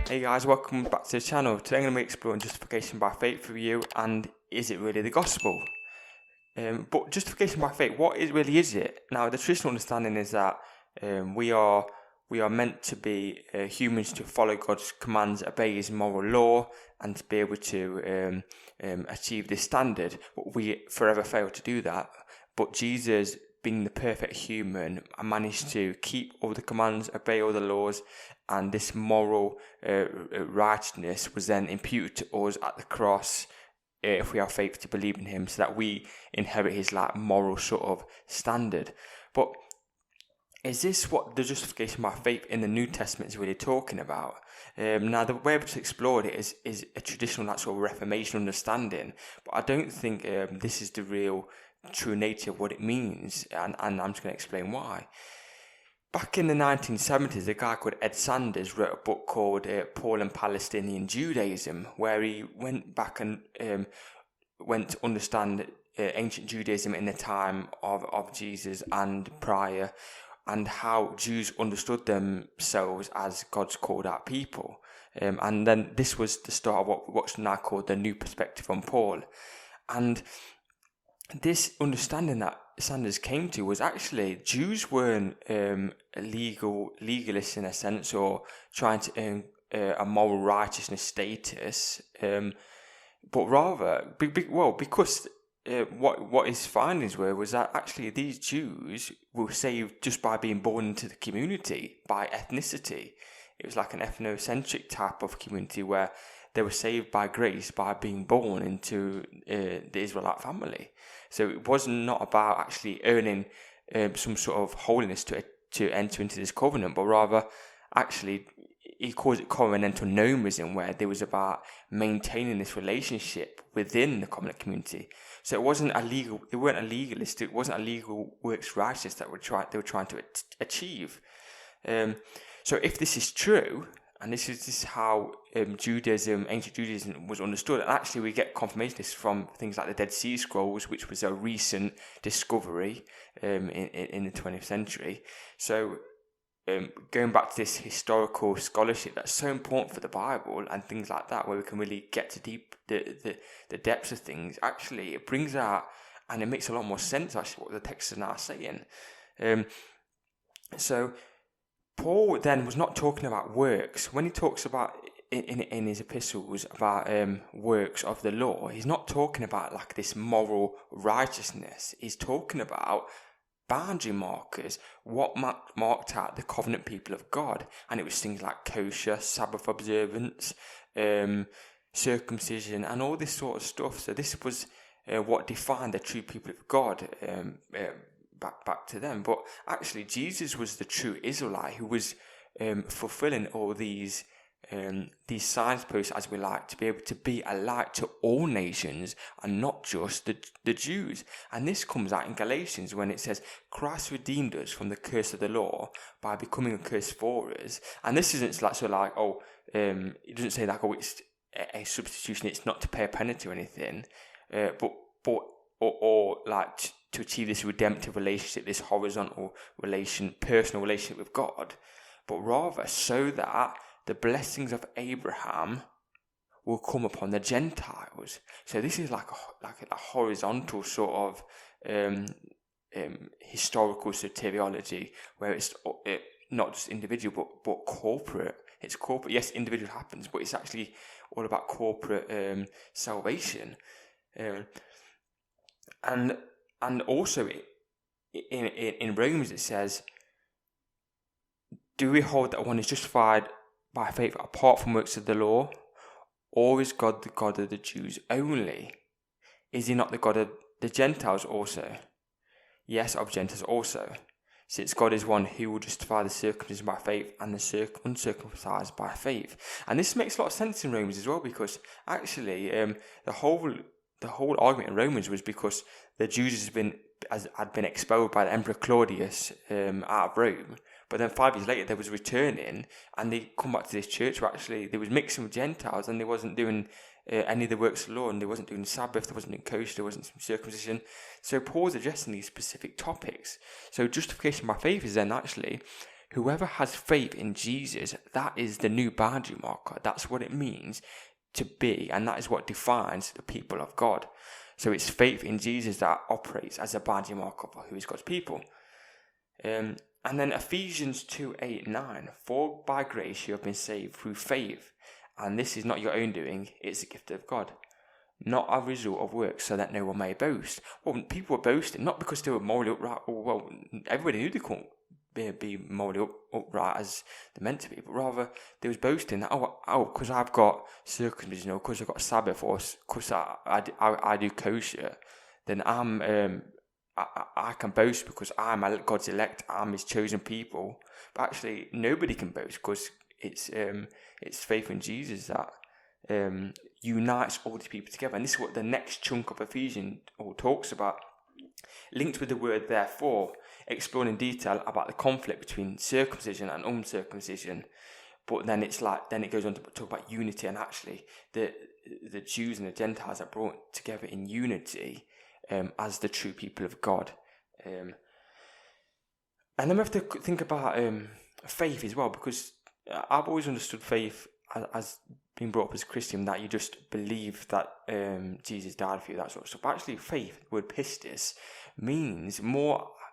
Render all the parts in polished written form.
Hey guys, welcome back to the channel. Today I'm going to be exploring justification by faith for you, and is it really the gospel? But justification by faith, really is it? Now, the traditional understanding is that we are meant to be humans to follow God's commands, obey His moral law, and to be able to achieve this standard. But we forever fail to do that. But Jesus, being the perfect human, managed to keep all the commands, obey all the laws, and this moral righteousness was then imputed to us at the cross if we have faith to believe in Him, so that we inherit His moral sort of standard. But is this what the justification by faith in the New Testament is really talking about? Now, the way I've just explored it is a traditional sort of Reformation understanding, but I don't think this is the real true nature of what it means, and I'm just going to explain why. Back in the 1970s, a guy called Ed Sanders wrote a book called Paul and Palestinian Judaism, where he went back and went to understand ancient Judaism in the time of Jesus and prior, and how Jews understood themselves as God's called out people. And then this was the start of what's now called the New Perspective on Paul. And this understanding that Sanders came to was actually Jews weren't legalists in a sense, or trying to earn a moral righteousness status, but rather, because what his findings was that actually these Jews were saved just by being born into the community, by ethnicity. It was like an ethnocentric type of community where they were saved by grace by being born into the Israelite family. So it was not about actually earning some sort of holiness to enter into this covenant, but rather, actually, he calls it covenantal nomism, where there was about maintaining this relationship within the covenant community. So it wasn't illegal. They weren't a legalist. It wasn't a legal works righteousness that they were trying to achieve. So if this is true, and this is how ancient Judaism was understood. And actually, we get confirmation of this from things like the Dead Sea Scrolls, which was a recent discovery in the 20th century. So going back to this historical scholarship that's so important for the Bible and things like that, where we can really get to the depths of things, actually, it brings out, and it makes a lot more sense, actually, what the text is now saying. So Paul then was not talking about works. When he talks about in his epistles about works of the law, he's not talking about like this moral righteousness. He's talking about boundary markers, what marked out the covenant people of God. And it was things like kosher, Sabbath observance, circumcision, and all this sort of stuff. So this was what defined the true people of God, back to them. But actually, Jesus was the true Israelite who was fulfilling all these signposts, as we like, to be able to be a light to all nations and not just the Jews. And this comes out in Galatians when it says Christ redeemed us from the curse of the law by becoming a curse for us. And this isn't it doesn't say like, it's a substitution, it's not to pay a penalty or anything, but to achieve this redemptive relationship, this horizontal personal relationship with God, but rather so that the blessings of Abraham will come upon the Gentiles. So this is like a horizontal sort of historical soteriology, where it's not just individual but corporate. It's corporate. Yes, individual happens, but it's actually all about corporate salvation. And also in Romans it says, do we hold that one is justified by faith apart from works of the law? Or is God the God of the Jews only? Is He not the God of the Gentiles also? Yes, of Gentiles also, since God is one who will justify the circumcision by faith and the uncircumcised by faith. And this makes a lot of sense in Romans as well, because actually the whole argument in Romans was because the Jews had been expelled by the Emperor Claudius out of Rome. But then 5 years later, they was returning, and they come back to this church where actually they was mixing with Gentiles, and they wasn't doing any of the works of the law, and they wasn't doing Sabbath, they wasn't doing kosher, there wasn't some circumcision. So Paul's addressing these specific topics. So justification by faith is then actually whoever has faith in Jesus, that is the new boundary marker. That's what it means to be, and that is what defines the people of God. So it's faith in Jesus that operates as a boundary marker for who is God's people. And then Ephesians 2:8-9, for by grace you have been saved through faith, and this is not your own doing, it's a gift of God, not a result of works, so that no one may boast. Well, people were boasting, not because they were morally upright, well, everybody knew they couldn't be morally upright as they're meant to be, but rather they was boasting that, because I've got circumcision, or because I've got Sabbath, or because I do kosher, then I can boast because I'm God's elect, I'm His chosen people. But actually, nobody can boast because it's faith in Jesus that unites all these people together. And this is what the next chunk of Ephesians talks about, linked with the word therefore, exploring in detail about the conflict between circumcision and uncircumcision. But then it goes on to talk about unity, and actually the Jews and the Gentiles are brought together in unity as the true people of God. And then we have to think about faith as well, because I've always understood faith as being brought up as a Christian, that you just believe that Jesus died for you, that sort of stuff. But actually, faith, the word pistis,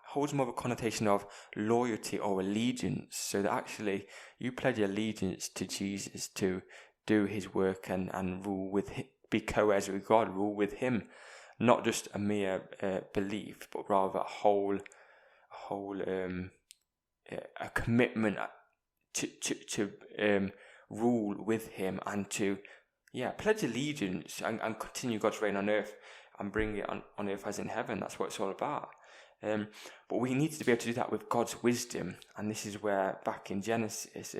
holds more of a connotation of loyalty or allegiance. So that actually you pledge allegiance to Jesus to do His work and rule with Him, be co-heirs with God, rule with Him. Not just a mere belief, but rather a commitment to rule with Him, and to pledge allegiance and continue God's reign on earth and bring it on earth as in heaven. That's what it's all about. But we need to be able to do that with God's wisdom, and this is where back in Genesis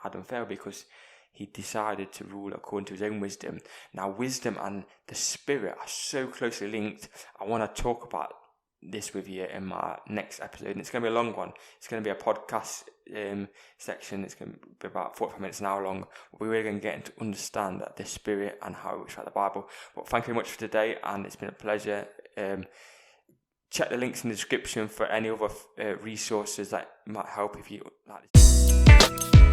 Adam fell, because he decided to rule according to his own wisdom. Now, wisdom and the Spirit are so closely linked. I want to talk about this with you in my next episode, and it's going to be a long one. It's going to be a podcast section. It's going to be about 45 minutes, an hour long. We're really going to get into understand that the Spirit and how it works throughout the Bible. But thank you very much for today, and it's been a pleasure. Check the links in the description for any other resources that might help if you like this.